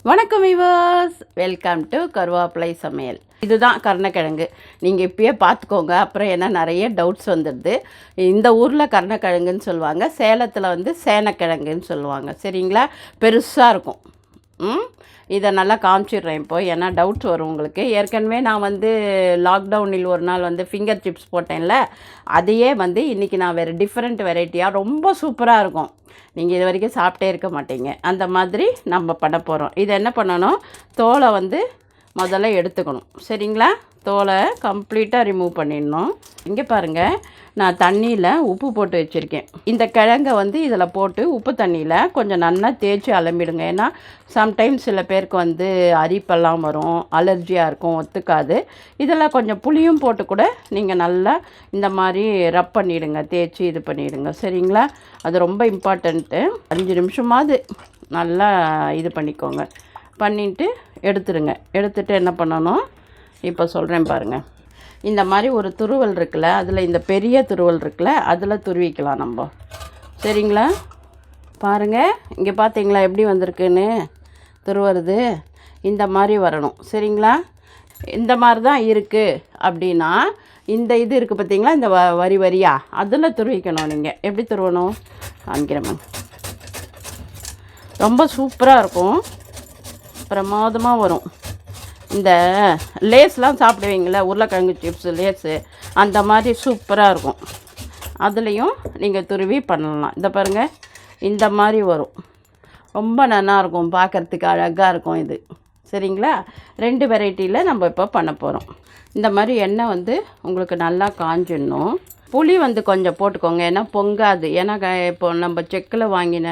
வணக்கம் viewers, welcome to கருவேப்பிலை சமையல். இதுதான் கருணைக்கிழங்கு. நீங்கள் இப்பயே பார்த்துக்கோங்க, அப்புறம் ஏன்னா நிறைய டவுட்ஸ் வந்துடுது. இந்த ஊரில் கருணைக்கிழங்குன்னு சொல்லுவாங்க, சேலத்தில் வந்து சேனக்கிழங்குன்னு சொல்லுவாங்க. சரிங்களா? பெருசாக இருக்கும். இதை நல்லா காமிச்சிடுறேன் இப்போ, ஏன்னா டவுட்ஸ் வரும் உங்களுக்கு. ஏற்கனவே நான் வந்து லாக்டவுனில் ஒரு நாள் வந்து ஃபிங்கர் சிப்ஸ் போட்டேன்ல, அதையே வந்து இன்றைக்கி நான் வேறு டிஃப்ரெண்ட் வெரைட்டியாக ரொம்ப சூப்பராக இருக்கும். நீங்கள் இது வரைக்கும் சாப்பிட்டே இருக்க மாட்டீங்க. அந்த மாதிரி நம்ம பண்ண போகிறோம். இதை என்ன பண்ணணும், தோலை வந்து முதல்ல எடுத்துக்கணும். சரிங்களா? தோலை கம்ப்ளீட்டாக ரிமூவ் பண்ணிடணும். இங்கே பாருங்கள், நான் தண்ணியில் உப்பு போட்டு வச்சுருக்கேன். இந்த கிழங்கை வந்து இதில் போட்டு உப்பு தண்ணியில் கொஞ்சம் நல்லா தேய்ச்சி அலம்பிடுங்க. ஏன்னா சம்டைம்ஸ் சில பேருக்கு வந்து அரிப்பெல்லாம் வரும், அலர்ஜியாக இருக்கும், ஒத்துக்காது. இதில் கொஞ்சம் புளியும் போட்டு கூட நீங்கள் நல்லா இந்த மாதிரி ரப் பண்ணிவிடுங்க, தேய்ச்சி இது பண்ணிவிடுங்க. சரிங்களா? அது ரொம்ப இம்பார்ட்டண்ட்டு. 5 நிமிஷமாவது நல்லா இது பண்ணிக்கோங்க. பண்ணிவிட்டு எடுத்துடுங்க. எடுத்துகிட்டு என்ன பண்ணணும் இப்போ சொல்கிறேன் பாருங்கள். இந்த மாதிரி ஒரு துருவல் இருக்குல்ல, அதில் இந்த பெரிய துருவல் இருக்குல்ல, அதில் துருவிக்கலாம் நம்ம. சரிங்களா? பாருங்கள், இங்கே பார்த்தீங்களா எப்படி வந்திருக்குன்னு துருவுறது. இந்த மாதிரி வரணும். சரிங்களா? இந்த மாதிரி தான் இருக்குது அப்படின்னா, இந்த இது இருக்குது பார்த்தீங்களா, இந்த வரி வரியாக அதில் துருவிக்கணும். நீங்கள் எப்படி துருவணும் காமிக்கிறேன். ரொம்ப சூப்பராக இருக்கும், பிரமாதமாக வரும். இந்த லேஸ்லாம் சாப்பிடுவீங்களே, உருளைக்கிழங்கு சிப்ஸு லேஸு, அந்த மாதிரி சூப்பராக இருக்கும். அதுலேயும் நீங்கள் துருவி பண்ணலாம். இந்த பாருங்கள், இந்த மாதிரி வரும். ரொம்ப நல்லாயிருக்கும், பார்க்குறதுக்கு அழகாக இருக்கும் இது. சரிங்களா? 2 வெரைட்டியில் நம்ம இப்போ பண்ண போகிறோம். இந்த மாதிரி எண்ணெய் வந்து உங்களுக்கு நல்லா காஞ்சிடணும். புளி வந்து கொஞ்சம் போட்டுக்கோங்க, ஏன்னா பொங்காது. ஏன்னா இப்போ நம்ம செக்கில் வாங்கின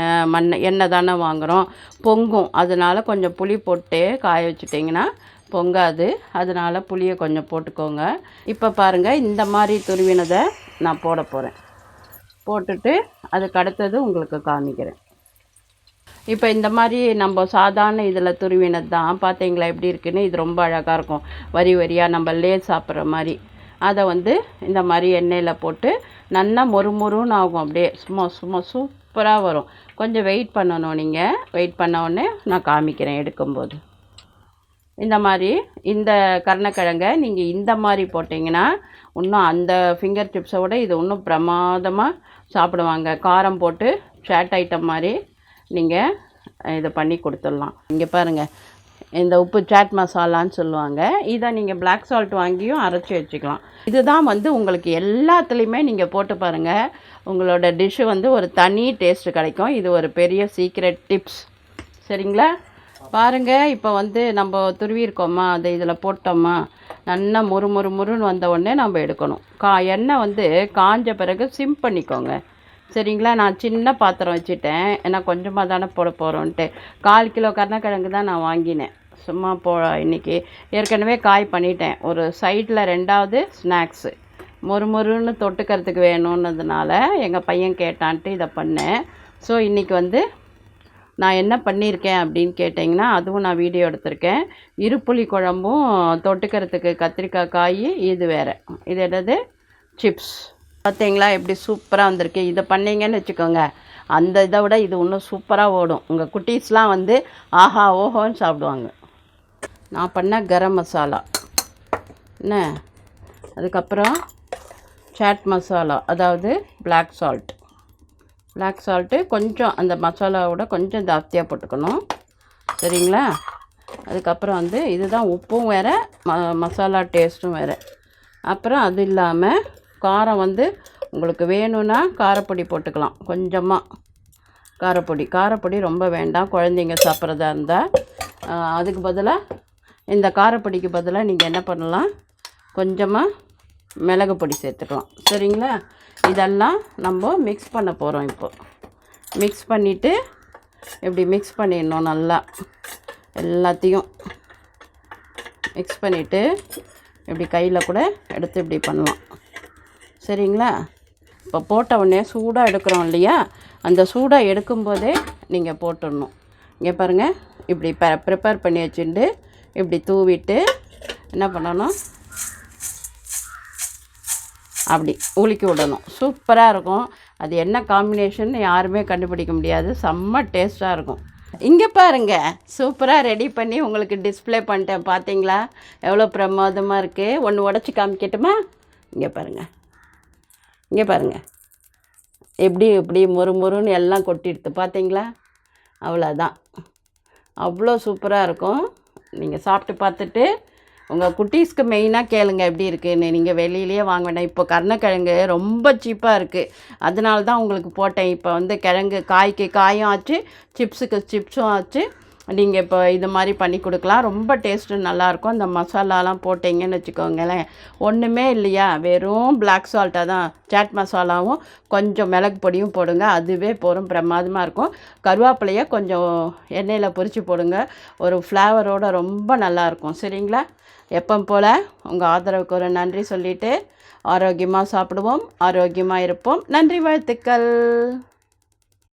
எண்ணெய் தானே வாங்குகிறோம், பொங்கும். அதனால் கொஞ்சம் புளி போட்டு காய வச்சுட்டிங்கன்னா பொங்காது. அதனால் புளியை கொஞ்சம் போட்டுக்கோங்க. இப்போ பாருங்கள், இந்த மாதிரி துருவினதை நான் போட போகிறேன். போட்டுட்டு அதுக்கு அடுத்தது உங்களுக்கு காமிக்கிறேன். இப்போ இந்த மாதிரி நம்ம சாதாரண இதில் துருவினது தான், பார்த்தீங்களா எப்படி இருக்குன்னு. இது ரொம்ப அழகாக இருக்கும், வரி வரியாக நம்ம லேஸ் சாப்பிட்ற மாதிரி. அதை வந்து இந்த மாதிரி எண்ணெயில் போட்டு நல்லா மொறுமொறுன்னு ஆகும். அப்படியே சும்மா சூப்பராக வரும். கொஞ்சம் வெயிட் பண்ணணும். நீங்கள் வெயிட் பண்ண உடனே நான் காமிக்கிறேன் எடுக்கும்போது. இந்த மாதிரி இந்த கருணைக்கிழங்கை நீங்கள் இந்த மாதிரி போட்டிங்கன்னா இன்னும் அந்த ஃபிங்கர் சிப்ஸை விட இது இன்னும் பிரமாதமாக சாப்பிடுவாங்க. காரம் போட்டு சாட் ஐட்டம் மாதிரி நீங்கள் இதை பண்ணி கொடுத்துடலாம். இங்கே பாருங்கள், இந்த உப்பு சாட் மசாலான்னு சொல்லுவாங்க. இதை நீங்கள் பிளாக் சால்ட் வாங்கியும் அரைச்சி வச்சுக்கலாம். இதுதான் வந்து உங்களுக்கு எல்லாத்துலேயுமே நீங்கள் போட்டு பாருங்கள், உங்களோட டிஷ்ஷு வந்து ஒரு தனி டேஸ்ட்டு கிடைக்கும். இது ஒரு பெரிய சீக்ரெட் டிப்ஸ். சரிங்களா? பாருங்கள், இப்போ வந்து நம்ம துருவிருக்கோமா, அதை இதில் போட்டோமா, நல்லா முறுன்னு வந்த உடனே நம்ம எடுக்கணும். எண்ணெய் வந்து காஞ்ச பிறகு சிம் பண்ணிக்கோங்க. சரிங்களா? நான் சின்ன பாத்திரம் வச்சுட்டேன், ஏன்னா கொஞ்சமாக தானே போட போகிறோன்ட்டு. 1/4 கிலோ கருணைக்கிழங்கு தான் நான் வாங்கினேன். சும்மா இன்றைக்கி ஏற்கனவே காய் பண்ணிட்டேன். ஒரு சைடில் 2வது ஸ்நாக்ஸு மொறுன்னு தொட்டுக்கிறதுக்கு வேணும்னதுனால எங்கள் பையன் கேட்டான்ட்டு இதை பண்ணேன். ஸோ இன்றைக்கி வந்து நான் என்ன பண்ணியிருக்கேன் அப்படின்னு கேட்டிங்கன்னா, அதுவும் நான் வீடியோ எடுத்திருக்கேன். இருப்புளி குழம்பும் தொட்டுக்கிறதுக்கு கத்திரிக்காய் காய், இது வேறு. இது என்னது, சிப்ஸ். பார்த்தீங்களா எப்படி சூப்பராக வந்திருக்கு. இதை பண்ணிங்கன்னு வச்சுக்கோங்க, அந்த இதை விட இது இன்னும் சூப்பராக ஓடும். உங்கள் குட்டீஸ்லாம் வந்து ஆஹா ஓஹோன்னு சாப்பிடுவாங்க. நான் பண்ண கரம் மசாலா என்ன, அதுக்கப்புறம் சாட் மசாலா, அதாவது பிளாக் சால்ட்டு கொஞ்சம் அந்த மசாலாவோட கொஞ்சம் ஜாஸ்தியாக போட்டுக்கணும். சரிங்களா? அதுக்கப்புறம் வந்து இதுதான் உப்பும் வேறு, மசாலா டேஸ்ட்டும் வேறு. அப்புறம் அது இல்லாமல் காரம் வந்து உங்களுக்கு வேணும்னா காரப்பொடி போட்டுக்கலாம். கொஞ்சமாக காரப்பொடி ரொம்ப வேண்டாம், குழந்தைங்க சாப்பிட்றதா இருந்தால். அதுக்கு பதிலாக இந்த காரப்பொடிக்கு பதிலாக நீங்கள் என்ன பண்ணலாம், கொஞ்சமாக மிளகு பொடி சேர்த்துக்கலாம். சரிங்களா? இதெல்லாம் நம்ம மிக்ஸ் பண்ண போகிறோம். இப்போ மிக்ஸ் பண்ணிவிட்டு இப்படி மிக்ஸ் பண்ணிடணும். நல்லா எல்லாத்தையும் மிக்ஸ் பண்ணிவிட்டு இப்படி கையில் கூட எடுத்து இப்படி பண்ணலாம். சரிங்களா? இப்போ போட்ட உடனே சூடாக எடுக்கிறோம் இல்லையா, அந்த சூடாக எடுக்கும்போதே நீங்கள் போட்டுடணும். இங்கே பாருங்கள், இப்படி ப்ரிப்பேர் பண்ணி வச்சுட்டு இப்படி தூவிட்டு என்ன பண்ணணும், அப்படி உலுக்கி விடணும். சூப்பராக இருக்கும். அது என்ன காம்பினேஷன் யாருமே கண்டுபிடிக்க முடியாது, செம்ம டேஸ்ட்டாக இருக்கும். இங்கே பாருங்க, சூப்பராக ரெடி பண்ணி உங்களுக்கு டிஸ்ப்ளே பண்ணிட்டேன். பார்த்தீங்களா எவ்வளோ பிரமாதமாக இருக்குது? ஒன்று உடச்சி காமிக்கட்டுமா? இங்கே பாருங்கள், இங்கே பாருங்கள், எப்படி மொறுன்னு எல்லாம் கொட்டிடுது பார்த்தீங்களா? அவ்வளோதான், அவ்வளோ சூப்பராக இருக்கும். நீங்கள் சாப்பிட்டு பார்த்துட்டு உங்கள் குட்டீஸ்க்கு மெயினாக கேளுங்க எப்படி இருக்குன்னு. நீங்கள் வெளியிலேயே வாங்க வேண்டாம். இப்போ கருணைக்கிழங்கு ரொம்ப சீப்பாக இருக்குது, அதனால தான் உங்களுக்கு போட்டேன். இப்போ வந்து கிழங்கு காய்க்கு காயும் ஆச்சு, சிப்ஸுக்கு சிப்ஸும் ஆச்சு. நீங்கள் இப்போ இது மாதிரி பண்ணி கொடுக்கலாம். ரொம்ப டேஸ்ட்டு நல்லாயிருக்கும். இந்த மசாலாலாம் போட்டிங்கன்னு வச்சுக்கோங்களேன், ஒன்றுமே இல்லையா, வெறும் பிளாக் சால்ட்டாக தான், சாட் மசாலாவும் கொஞ்சம் மிளகு பொடியும் போடுங்க, அதுவே போதும், பிரமாதமாக இருக்கும். கருவேப்பிலையை கொஞ்சம் எண்ணெயில் பொரித்து போடுங்க, ஒரு ஃப்ளேவரோடு ரொம்ப நல்லாயிருக்கும். சரிங்களா? எப்போ போல் உங்கள் ஆதரவுக்கு ஒரு நன்றி சொல்லிவிட்டு ஆரோக்கியமாக சாப்பிடுவோம், ஆரோக்கியமாக இருப்போம். நன்றி, வாழ்த்துக்கள்.